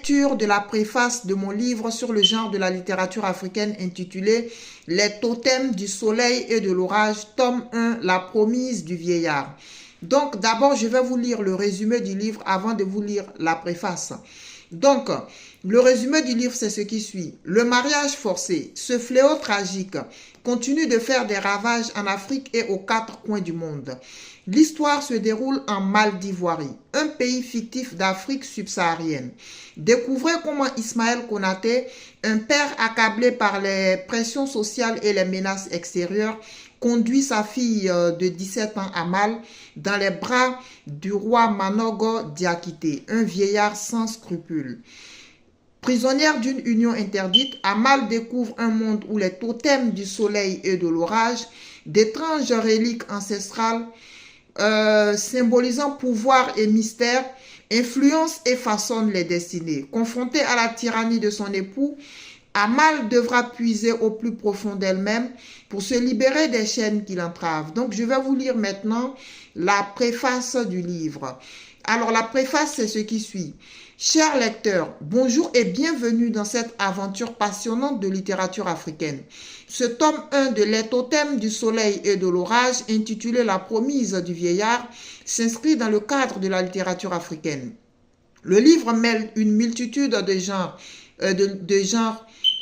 lecture de la préface de mon livre sur le genre de la littérature africaine intitulé Les totems du soleil et de l'orage, tome 1, La promise du vieillard. Donc, d'abord, je vais vous lire le résumé du livre avant de vous lire la préface. Donc, le résumé du livre, c'est ce qui suit. Le mariage forcé, ce fléau tragique, continue de faire des ravages en Afrique et aux quatre coins du monde. L'histoire se déroule en Maldivoirie, un pays fictif d'Afrique subsaharienne. Découvrez comment Ismaël Konaté, un père accablé par les pressions sociales et les menaces extérieures, conduit sa fille de 17 ans Amal dans les bras du roi Manogo Diakité, un vieillard sans scrupules. Prisonnière d'une union interdite, Amal découvre un monde où les totems du soleil et de l'orage, d'étranges reliques ancestrales symbolisant pouvoir et mystère, influencent et façonnent les destinées. Confrontée à la tyrannie de son époux, Amal devra puiser au plus profond d'elle-même pour se libérer des chaînes qui l'entravent. Donc, je vais vous lire maintenant la préface du livre. Alors, la préface, c'est ce qui suit. Chers lecteurs, bonjour et bienvenue dans cette aventure passionnante de littérature africaine. Ce tome 1 de Les totems du soleil et de l'orage, intitulé La promise du vieillard, s'inscrit dans le cadre de la littérature africaine. Le livre mêle une multitude de genres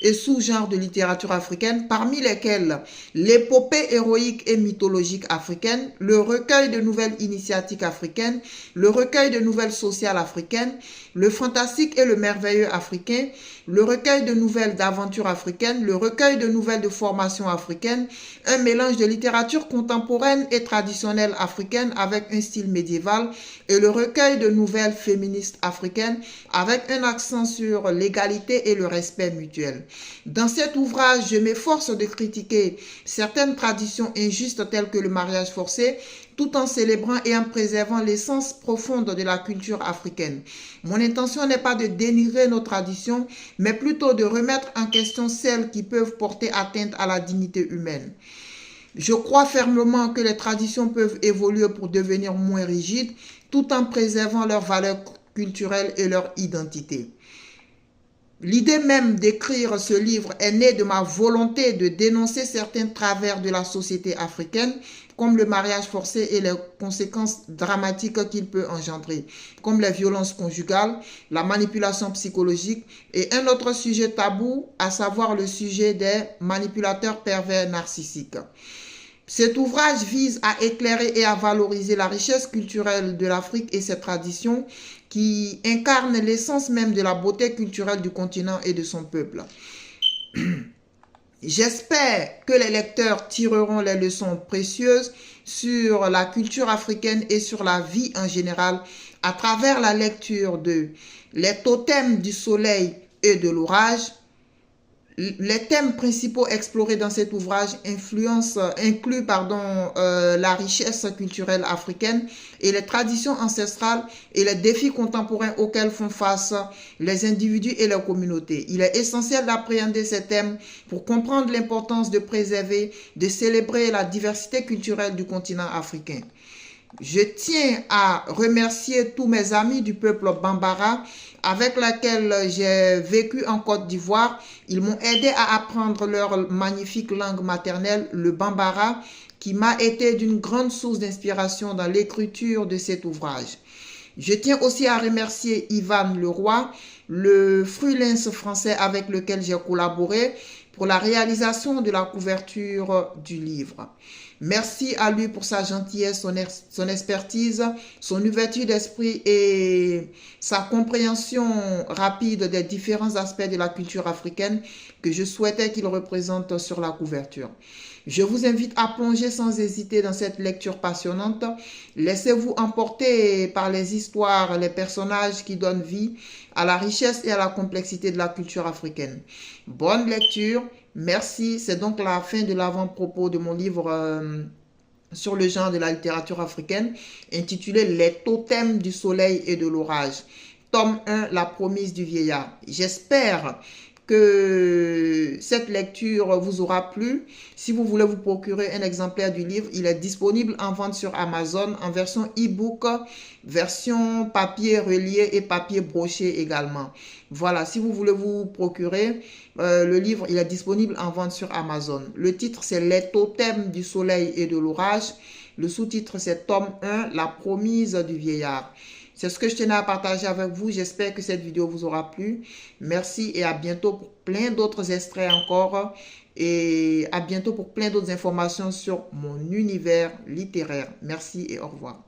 et sous-genres de littérature africaine, parmi lesquels l'épopée héroïque et mythologique africaine, le recueil de nouvelles initiatiques africaines, le recueil de nouvelles sociales africaines, le fantastique et le merveilleux africain, le recueil de nouvelles d'aventures africaines, le recueil de nouvelles de formation africaine, un mélange de littérature contemporaine et traditionnelle africaine avec un style médiéval, et le recueil de nouvelles féministes africaines avec un accent sur l'égalité et le respect mutuel. Dans cet ouvrage, je m'efforce de critiquer certaines traditions injustes telles que le mariage forcé, tout en célébrant et en préservant l'essence profonde de la culture africaine. Mon intention n'est pas de dénigrer nos traditions, mais plutôt de remettre en question celles qui peuvent porter atteinte à la dignité humaine. Je crois fermement que les traditions peuvent évoluer pour devenir moins rigides, tout en préservant leurs valeurs culturelles et leur identité. L'idée même d'écrire ce livre est née de ma volonté de dénoncer certains travers de la société africaine, comme le mariage forcé et les conséquences dramatiques qu'il peut engendrer, comme les violences conjugales, la manipulation psychologique et un autre sujet tabou, à savoir le sujet des manipulateurs pervers narcissiques. Cet ouvrage vise à éclairer et à valoriser la richesse culturelle de l'Afrique et ses traditions qui incarnent l'essence même de la beauté culturelle du continent et de son peuple. J'espère que les lecteurs tireront les leçons précieuses sur la culture africaine et sur la vie en général à travers la lecture de Les totems du soleil et de l'orage. Les thèmes principaux explorés dans cet ouvrage incluent la richesse culturelle africaine et les traditions ancestrales et les défis contemporains auxquels font face les individus et leurs communautés. Il est essentiel d'appréhender ces thèmes pour comprendre l'importance de préserver, de célébrer la diversité culturelle du continent africain. Je tiens à remercier tous mes amis du peuple Bambara avec lesquels j'ai vécu en Côte d'Ivoire. Ils m'ont aidé à apprendre leur magnifique langue maternelle, le Bambara, qui m'a été d'une grande source d'inspiration dans l'écriture de cet ouvrage. Je tiens aussi à remercier Ivan Leroy, le freelance français avec lequel j'ai collaboré pour la réalisation de la couverture du livre. Merci à lui pour sa gentillesse, son expertise, son ouverture d'esprit et sa compréhension rapide des différents aspects de la culture africaine que je souhaitais qu'il représente sur la couverture. Je vous invite à plonger sans hésiter dans cette lecture passionnante. Laissez-vous emporter par les histoires, les personnages qui donnent vie à la richesse et à la complexité de la culture africaine. Bonne lecture. Merci. C'est donc la fin de l'avant-propos de mon livre sur le genre de la littérature africaine, intitulé Les totems du soleil et de l'orage. Tome 1, La promise du vieillard. J'espère que cette lecture vous aura plu. Si vous voulez vous procurer un exemplaire du livre, il est disponible en vente sur Amazon en version e-book, version papier relié et papier broché également. Voilà, si vous voulez vous procurer le livre, il est disponible en vente sur Amazon. Le titre, c'est Les totems du soleil et de l'orage. Le sous-titre, c'est Tome 1, La promise du vieillard. C'est ce que je tenais à partager avec vous. J'espère que cette vidéo vous aura plu. Merci et à bientôt pour plein d'autres extraits encore. Et à bientôt pour plein d'autres informations sur mon univers littéraire. Merci et au revoir.